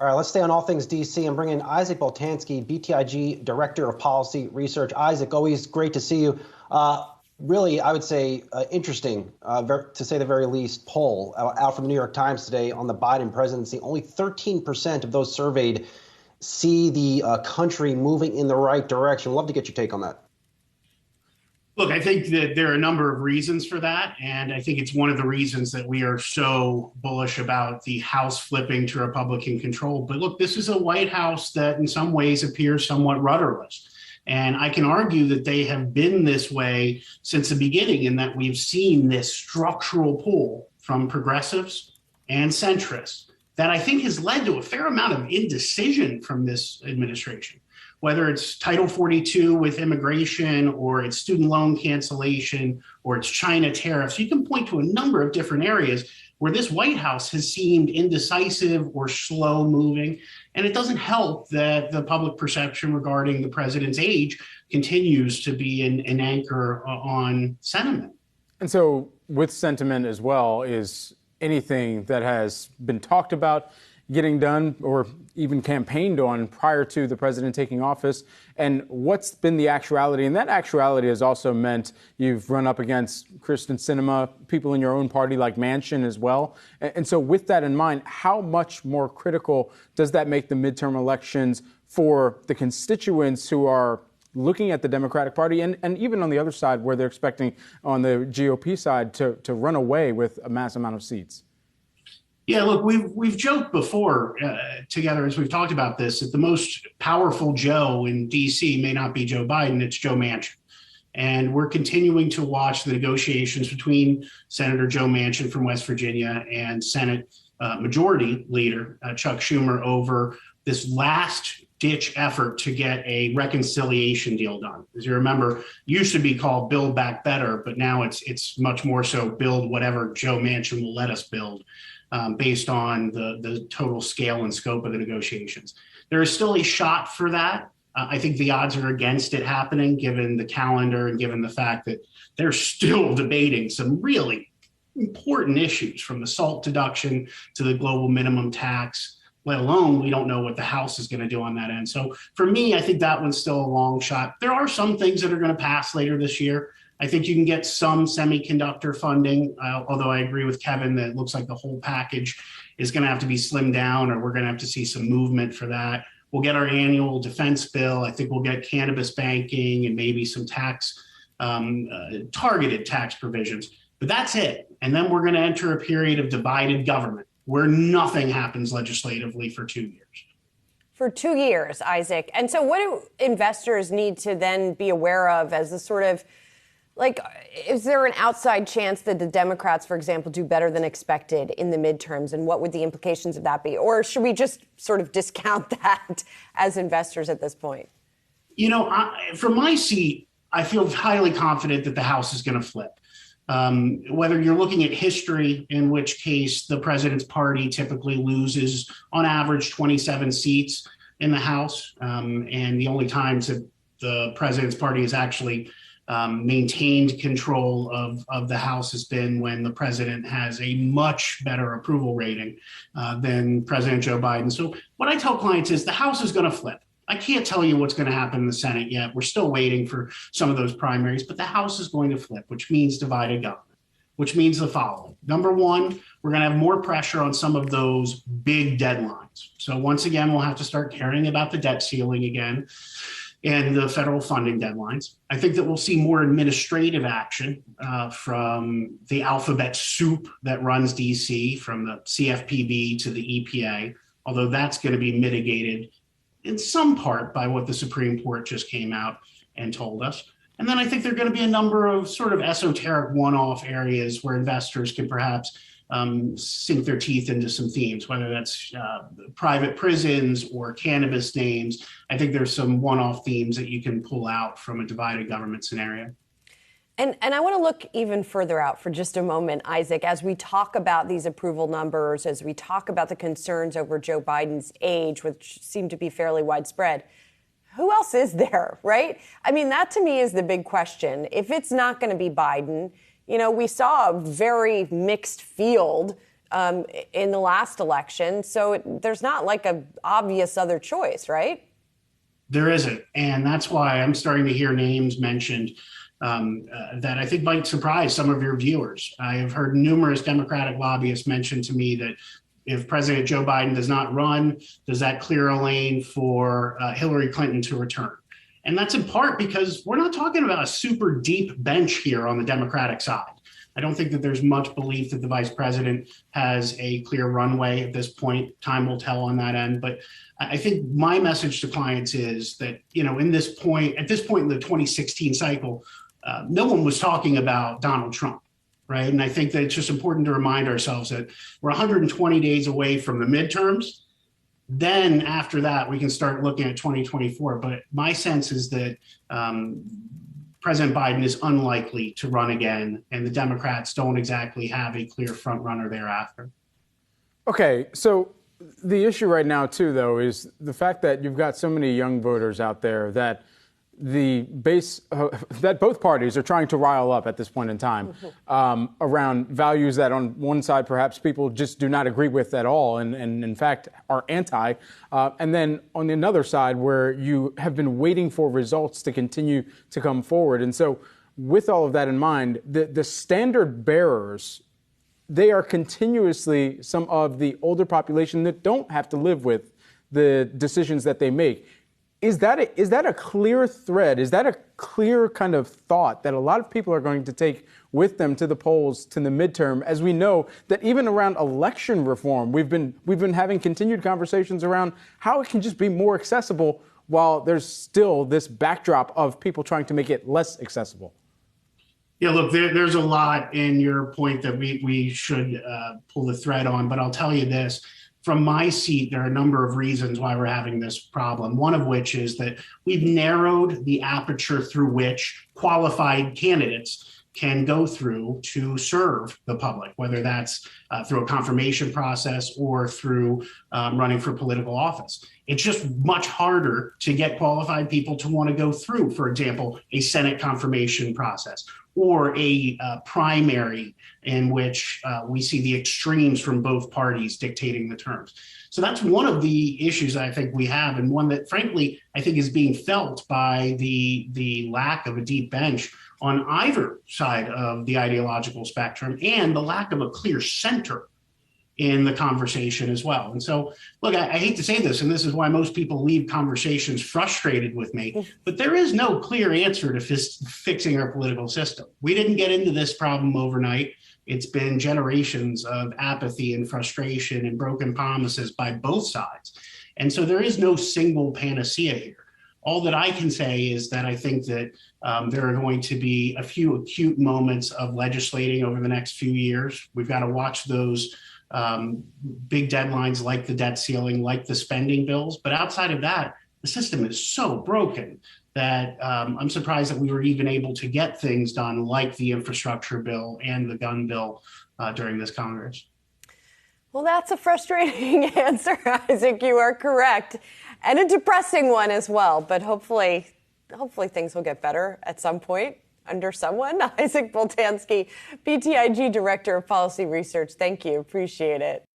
All right, let's stay on all things DC and bring in Isaac Boltansky, BTIG Director of Policy Research. Isaac, always great to see you. Really, I would say interesting, to say the very least, poll out from the New York Times today on the Biden presidency. Only 13% of those surveyed see the country moving in the right direction. Love to get your take on that. Look, I think that there are a number of reasons for that. And I think it's one of the reasons that we are so bullish about the House flipping to Republican control. But look, this is a White House that in some ways appears somewhat rudderless. And I can argue that they have been this way since the beginning, in that we've seen this structural pull from progressives and centrists that I think has led to a fair amount of indecision from this administration. Whether it's Title 42 with immigration, or it's student loan cancellation, or it's China tariffs, you can point to a number of different areas where this White House has seemed indecisive or slow moving. And it doesn't help that the public perception regarding the president's age continues to be an anchor on sentiment. And so with sentiment as well, is anything that has been talked about getting done or even campaigned on prior to the president taking office? And what's been the actuality? And that actuality has also meant you've run up against Kyrsten Sinema, people in your own party like Manchin as well. And so with that in mind, how much more critical does that make the midterm elections for the constituents who are looking at the Democratic Party and even on the other side where they're expecting on the GOP side to run away with a mass amount of seats? Yeah, look, we've joked before together as we've talked about this that the most powerful Joe in D.C. may not be Joe Biden, it's Joe Manchin. And we're continuing to watch the negotiations between Senator Joe Manchin from West Virginia and Senate Majority Leader Chuck Schumer over this last-ditch effort to get a reconciliation deal done. As you remember, it used to be called Build Back Better, but now it's much more so build whatever Joe Manchin will let us build. Based on the total scale and scope of the negotiations. There is still a shot for that. I think the odds are against it happening, given the calendar and given the fact that they're still debating some really important issues, from the SALT deduction to the global minimum tax, let alone we don't know what the House is going to do on that end. So for me, I think that one's still a long shot. There are some things that are going to pass later this year. I think you can get some semiconductor funding, although I agree with Kevin that it looks like the whole package is going to have to be slimmed down, or we're going to have to see some movement for that. We'll get our annual defense bill. I think we'll get cannabis banking and maybe some targeted tax provisions. But that's it. And then we're going to enter a period of divided government where nothing happens legislatively for 2 years. For 2 years, Isaac. And so what do investors need to then be aware of as a sort of, like, is there an outside chance that the Democrats, for example, do better than expected in the midterms? And what would the implications of that be? Or should we just sort of discount that as investors at this point? You know, from my seat, I feel highly confident that the House is going to flip. Whether you're looking at history, in which case the president's party typically loses on average 27 seats in the House. And the only times that the president's party has actually maintained control of the House has been when the president has a much better approval rating than President Joe Biden. So what I tell clients is the House is going to flip. I can't tell you what's going to happen in the Senate yet. We're still waiting for some of those primaries, but the House is going to flip, which means divided government, which means the following. Number one, we're going to have more pressure on some of those big deadlines. So once again, we'll have to start caring about the debt ceiling again and the federal funding deadlines. I think that we'll see more administrative action from the alphabet soup that runs DC, from the CFPB to the EPA, although that's going to be mitigated in some part by what the Supreme Court just came out and told us. And then I think there are going to be a number of sort of esoteric one-off areas where investors can perhaps sink their teeth into some themes, whether that's private prisons or cannabis names. I think there's some one-off themes that you can pull out from a divided government scenario. And I want to look even further out for just a moment, Isaac, as we talk about these approval numbers, as we talk about the concerns over Joe Biden's age, which seem to be fairly widespread. Who else is there, right? I mean, that to me is the big question. If it's not going to be Biden, you know, we saw a very mixed field in the last election. So there's not like an obvious other choice, right? There isn't. And that's why I'm starting to hear names mentioned that I think might surprise some of your viewers. I have heard numerous Democratic lobbyists mention to me that if President Joe Biden does not run, does that clear a lane for Hillary Clinton to return? And that's in part because we're not talking about a super deep bench here on the Democratic side. I don't think that there's much belief that the vice president has a clear runway at this point. Time will tell on that end. But I think my message to clients is that, at this point in the 2016 cycle, no one was talking about Donald Trump, right? And I think that it's just important to remind ourselves that we're 120 days away from the midterms. Then after that, we can start looking at 2024. But my sense is that President Biden is unlikely to run again, and the Democrats don't exactly have a clear front runner thereafter. Okay, so the issue right now, too, though, is the fact that you've got so many young voters out there that that both parties are trying to rile up at this point in time around values that on one side perhaps people just do not agree with at all and in fact are anti. And then on the other side where you have been waiting for results to continue to come forward. And so with all of that in mind, the standard bearers, they are continuously some of the older population that don't have to live with the decisions that they make. Is that a clear thread? Is that a clear kind of thought that a lot of people are going to take with them to the polls, to the midterm, as we know that even around election reform, we've been having continued conversations around how it can just be more accessible while there's still this backdrop of people trying to make it less accessible? Yeah, look, there's a lot in your point that we should pull the thread on, but I'll tell you this. From my seat, there are a number of reasons why we're having this problem, one of which is that we've narrowed the aperture through which qualified candidates can go through to serve the public, whether that's through a confirmation process or through running for political office. It's just much harder to get qualified people to want to go through, for example, a Senate confirmation process or a primary in which we see the extremes from both parties dictating the terms. So that's one of the issues I think we have, and one that, frankly, I think is being felt by the lack of a deep bench on either side of the ideological spectrum and the lack of a clear center in the conversation as well. And so, look, I hate to say this, and this is why most people leave conversations frustrated with me, but there is no clear answer to fixing our political system. We didn't get into this problem overnight. It's been generations of apathy and frustration and broken promises by both sides. And so there is no single panacea here. All that I can say is that I think that there are going to be a few acute moments of legislating over the next few years. We've got to watch those big deadlines like the debt ceiling, like the spending bills. But outside of that, the system is so broken that I'm surprised that we were even able to get things done like the infrastructure bill and the gun bill during this Congress. Well, that's a frustrating answer, Isaac. You are correct. And a depressing one as well. But hopefully things will get better at some point under someone. Isaac Boltansky, BTIG Director of Policy Research. Thank you. Appreciate it.